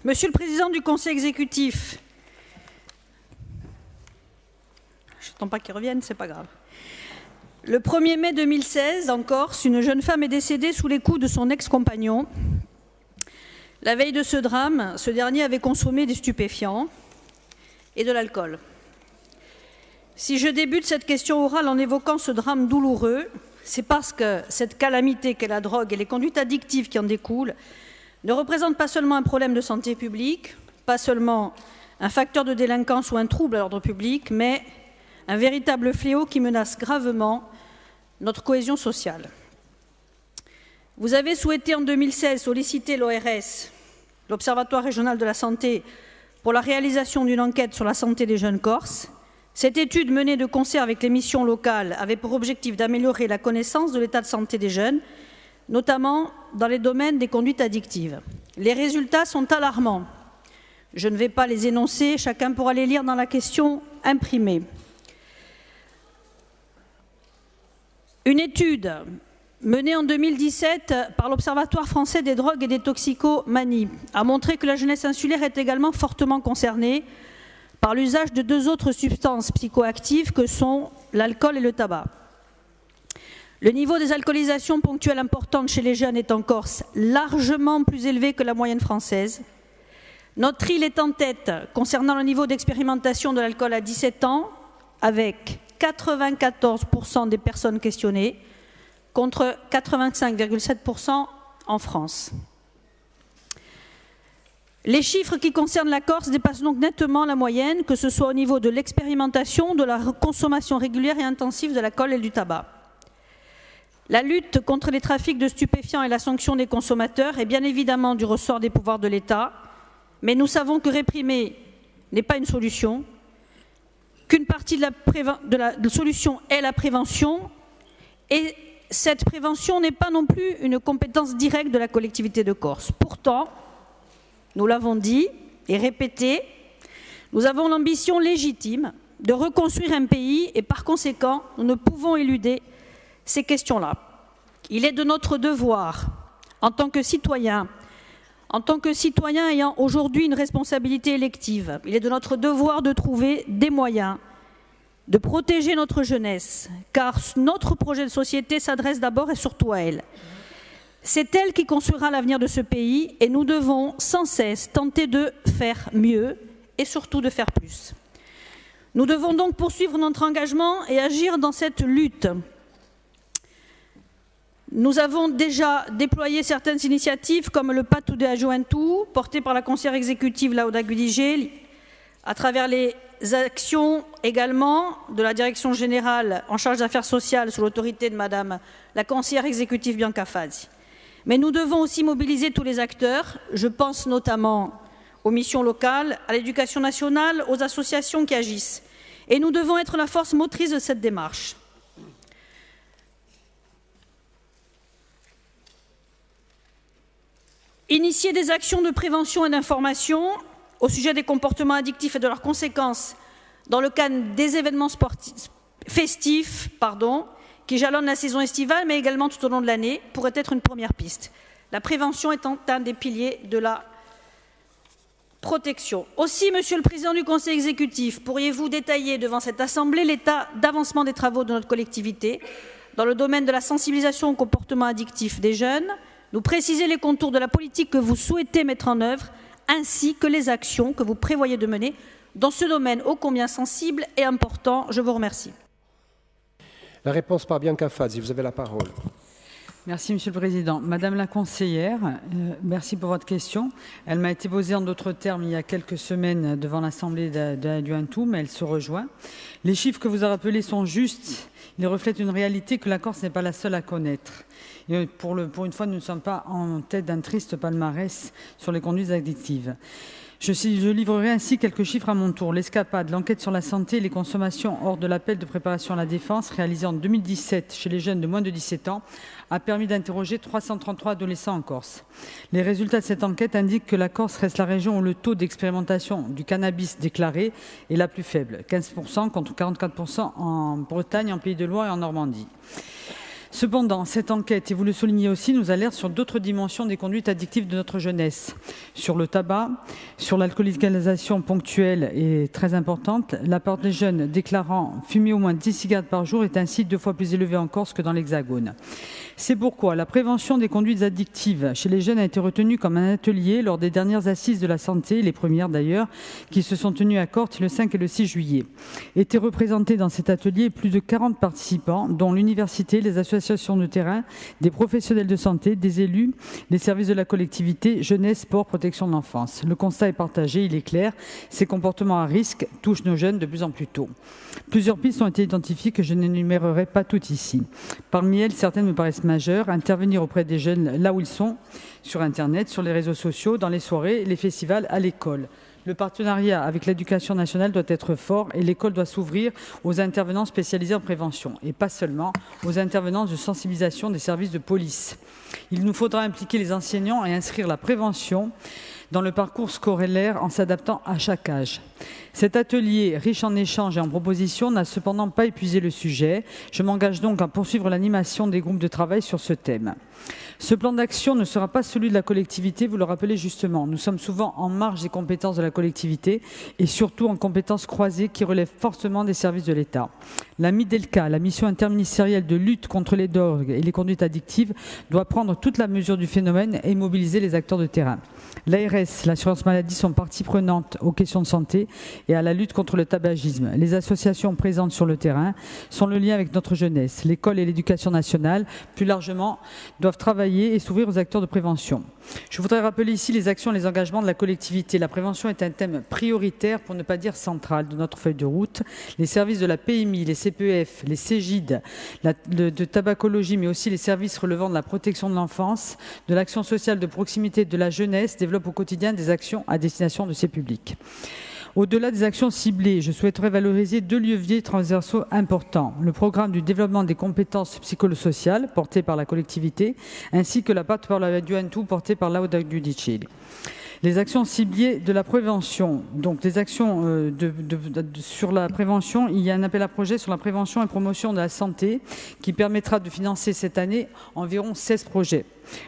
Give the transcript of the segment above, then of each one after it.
Monsieur le Président du Conseil exécutif, je n'attends pas qu'il revienne, c'est pas grave. Le 1er mai 2016, en Corse, une jeune femme est décédée sous les coups de son ex-compagnon. La veille de ce drame, ce dernier avait consommé des stupéfiants et de l'alcool. Si je débute cette question orale en évoquant ce drame douloureux, c'est parce que cette calamité qu'est la drogue et les conduites addictives qui en découlent ne représentent pas seulement un problème de santé publique, pas seulement un facteur de délinquance ou un trouble à l'ordre public, mais un véritable fléau qui menace gravement notre cohésion sociale. Vous avez souhaité en 2016 solliciter l'ORS, l'Observatoire régional de la santé, pour la réalisation d'une enquête sur la santé des jeunes Corses. Cette étude menée de concert avec les missions locales avait pour objectif d'améliorer la connaissance de l'état de santé des jeunes, notamment dans les domaines des conduites addictives. Les résultats sont alarmants. Je ne vais pas les énoncer, chacun pourra les lire dans la question imprimée. Une étude menée en 2017 par l'Observatoire français des drogues et des toxicomanies a montré que la jeunesse insulaire est également fortement concernée par l'usage de deux autres substances psychoactives que sont l'alcool et le tabac. Le niveau des alcoolisations ponctuelles importantes chez les jeunes est en Corse largement plus élevé que la moyenne française. Notre île est en tête concernant le niveau d'expérimentation de l'alcool à 17 ans, avec 94% des personnes questionnées, contre 85,7% en France. Les chiffres qui concernent la Corse dépassent donc nettement la moyenne, que ce soit au niveau de l'expérimentation, de la consommation régulière et intensive de l'alcool et du tabac. La lutte contre les trafics de stupéfiants et la sanction des consommateurs est bien évidemment du ressort des pouvoirs de l'État, mais nous savons que réprimer n'est pas une solution, qu'une partie de la solution est la prévention, et cette prévention n'est pas non plus une compétence directe de la collectivité de Corse. Pourtant, nous l'avons dit et répété, nous avons l'ambition légitime de reconstruire un pays et par conséquent, nous ne pouvons éluder ces questions-là. Il est de notre devoir, en tant que citoyens ayant aujourd'hui une responsabilité élective, il est de notre devoir de trouver des moyens de protéger notre jeunesse, car notre projet de société s'adresse d'abord et surtout à elle. C'est elle qui construira l'avenir de ce pays et nous devons sans cesse tenter de faire mieux et surtout de faire plus. Nous devons donc poursuivre notre engagement et agir dans cette lutte. Nous avons déjà déployé certaines initiatives comme le Pattu de Juventud, porté par la conseillère exécutive Lauda Guidigé, à travers les actions également de la direction générale en charge d'affaires sociales sous l'autorité de Madame la conseillère exécutive Bianca Fazzi. Mais nous devons aussi mobiliser tous les acteurs, je pense notamment aux missions locales, à l'éducation nationale, aux associations qui agissent. Et nous devons être la force motrice de cette démarche. Initier des actions de prévention et d'information au sujet des comportements addictifs et de leurs conséquences dans le cadre des événements festifs, qui jalonnent la saison estivale, mais également tout au long de l'année, pourrait être une première piste. La prévention étant un des piliers de la protection. Aussi, Monsieur le Président du Conseil exécutif, pourriez-vous détailler devant cette Assemblée l'état d'avancement des travaux de notre collectivité dans le domaine de la sensibilisation aux comportements addictifs des jeunes, nous préciser les contours de la politique que vous souhaitez mettre en œuvre, ainsi que les actions que vous prévoyez de mener dans ce domaine ô combien sensible et important. Je vous remercie. La réponse par Bianca Fazzi, vous avez la parole. Merci, Monsieur le Président. Madame la conseillère, merci pour votre question. Elle m'a été posée en d'autres termes il y a quelques semaines devant l'Assemblée de Juventud, mais elle se rejoint. Les chiffres que vous avez rappelés sont justes. Ils reflètent une réalité que la Corse n'est pas la seule à connaître. Et pour une fois, nous ne sommes pas en tête d'un triste palmarès sur les conduites addictives. Je livrerai ainsi quelques chiffres à mon tour. L'Escapade, l'enquête sur la santé et les consommations hors de l'appel de préparation à la défense réalisé en 2017 chez les jeunes de moins de 17 ans a permis d'interroger 333 adolescents en Corse. Les résultats de cette enquête indiquent que la Corse reste la région où le taux d'expérimentation du cannabis déclaré est la plus faible, 15% contre 44% en Bretagne, en Pays de la Loire et en Normandie. Cependant, cette enquête, et vous le soulignez aussi, nous alerte sur d'autres dimensions des conduites addictives de notre jeunesse. Sur le tabac, sur l'alcoolisation ponctuelle et très importante, la part des jeunes déclarant fumer au moins 10 cigarettes par jour est ainsi 2 fois plus élevée en Corse que dans l'Hexagone. C'est pourquoi la prévention des conduites addictives chez les jeunes a été retenue comme un atelier lors des dernières assises de la santé, les premières d'ailleurs, qui se sont tenues à Corte le 5 et le 6 juillet. Étaient représentés dans cet atelier plus de 40 participants, dont l'université, les associations de terrain, des professionnels de santé, des élus, les services de la collectivité, jeunesse, sport, protection de l'enfance. Le constat est partagé, il est clair, ces comportements à risque touchent nos jeunes de plus en plus tôt. Plusieurs pistes ont été identifiées que je n'énumérerai pas toutes ici. Parmi elles, certaines me paraissent majeures. Intervenir auprès des jeunes là où ils sont, sur Internet, sur les réseaux sociaux, dans les soirées, les festivals, à l'école. Le partenariat avec l'éducation nationale doit être fort et l'école doit s'ouvrir aux intervenants spécialisés en prévention et pas seulement aux intervenants de sensibilisation des services de police. Il nous faudra impliquer les enseignants et inscrire la prévention dans le parcours scolaire en s'adaptant à chaque âge. Cet atelier, riche en échanges et en propositions, n'a cependant pas épuisé le sujet. Je m'engage donc à poursuivre l'animation des groupes de travail sur ce thème. Ce plan d'action ne sera pas celui de la collectivité, vous le rappelez justement. Nous sommes souvent en marge des compétences de la collectivité et surtout en compétences croisées qui relèvent fortement des services de l'État. La MIDELCA, la mission interministérielle de lutte contre les drogues et les conduites addictives, doit prendre toute la mesure du phénomène et mobiliser les acteurs de terrain. L'ARS, l'assurance maladie sont partie prenante aux questions de santé et à la lutte contre le tabagisme. Les associations présentes sur le terrain sont le lien avec notre jeunesse. L'école et l'éducation nationale, plus largement, doivent travailler et s'ouvrir aux acteurs de prévention. Je voudrais rappeler ici les actions et les engagements de la collectivité. La prévention est un thème prioritaire, pour ne pas dire central, de notre feuille de route. Les services de la PMI, les CPEF, les CEGID, de tabacologie, mais aussi les services relevant de la protection de l'enfance, de l'action sociale de proximité de la jeunesse, développent au quotidien des actions à destination de ces publics. Au-delà des actions ciblées, je souhaiterais valoriser 2 leviers transversaux importants. Le programme du développement des compétences psychosociales porté par la collectivité, ainsi que la PAT par la Juventud portée par l'Auda Giudice. Les actions ciblées de la prévention, donc des actions sur la prévention, il y a un appel à projet sur la prévention et promotion de la santé qui permettra de financer cette année environ 16 projets,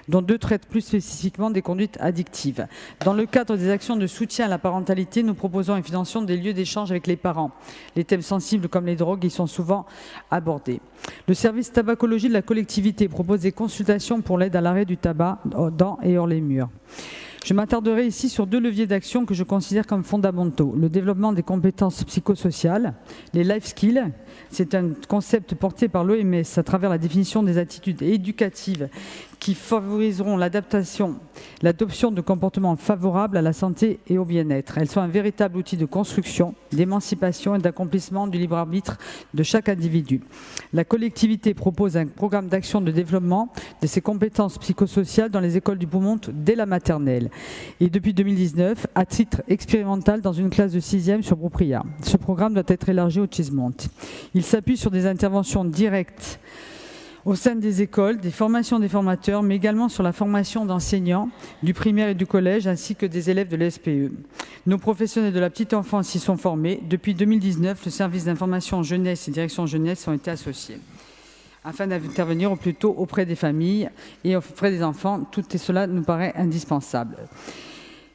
dont 2 traitent plus spécifiquement des conduites addictives. Dans le cadre des actions de soutien à la parentalité, nous proposons et finançons des lieux d'échange avec les parents. Les thèmes sensibles comme les drogues y sont souvent abordés. Le service tabacologie de la collectivité propose des consultations pour l'aide à l'arrêt du tabac dans et hors les murs. Je m'attarderai ici sur 2 leviers d'action que je considère comme fondamentaux. Le développement des compétences psychosociales, les life skills. C'est un concept porté par l'OMS à travers la définition des attitudes éducatives qui favoriseront l'adoption de comportements favorables à la santé et au bien-être. Elles sont un véritable outil de construction, d'émancipation et d'accomplissement du libre arbitre de chaque individu. La collectivité propose un programme d'action de développement de ces compétences psychosociales dans les écoles du Beaumont dès la maternelle. Et depuis 2019, à titre expérimental dans une classe de 6e sur Beaupriat. Ce programme doit être élargi au Chismont. Il s'appuie sur des interventions directes au sein des écoles, des formations des formateurs, mais également sur la formation d'enseignants du primaire et du collège, ainsi que des élèves de l'SPE. Nos professionnels de la petite enfance y sont formés. Depuis 2019, le service d'information jeunesse et direction jeunesse ont été associés, afin d'intervenir au plus tôt auprès des familles et auprès des enfants. Tout cela nous paraît indispensable.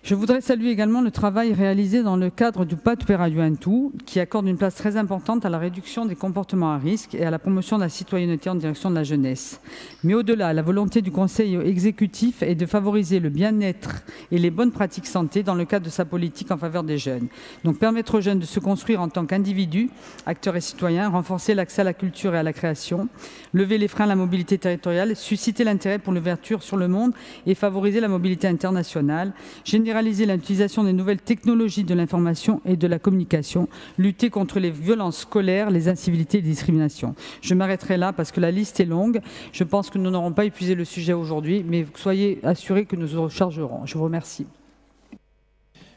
Je voudrais saluer également le travail réalisé dans le cadre du PAT per la Juventud, qui accorde une place très importante à la réduction des comportements à risque et à la promotion de la citoyenneté en direction de la jeunesse. Mais au-delà, la volonté du Conseil exécutif est de favoriser le bien-être et les bonnes pratiques santé dans le cadre de sa politique en faveur des jeunes. Donc permettre aux jeunes de se construire en tant qu'individus, acteurs et citoyens, renforcer l'accès à la culture et à la création, lever les freins à la mobilité territoriale, susciter l'intérêt pour l'ouverture sur le monde et favoriser la mobilité internationale, généraliser l'utilisation des nouvelles technologies de l'information et de la communication, lutter contre les violences scolaires, les incivilités et les discriminations. Je m'arrêterai là parce que la liste est longue. Je pense que nous n'aurons pas épuisé le sujet aujourd'hui, mais soyez assurés que nous en rechargerons. Je vous remercie.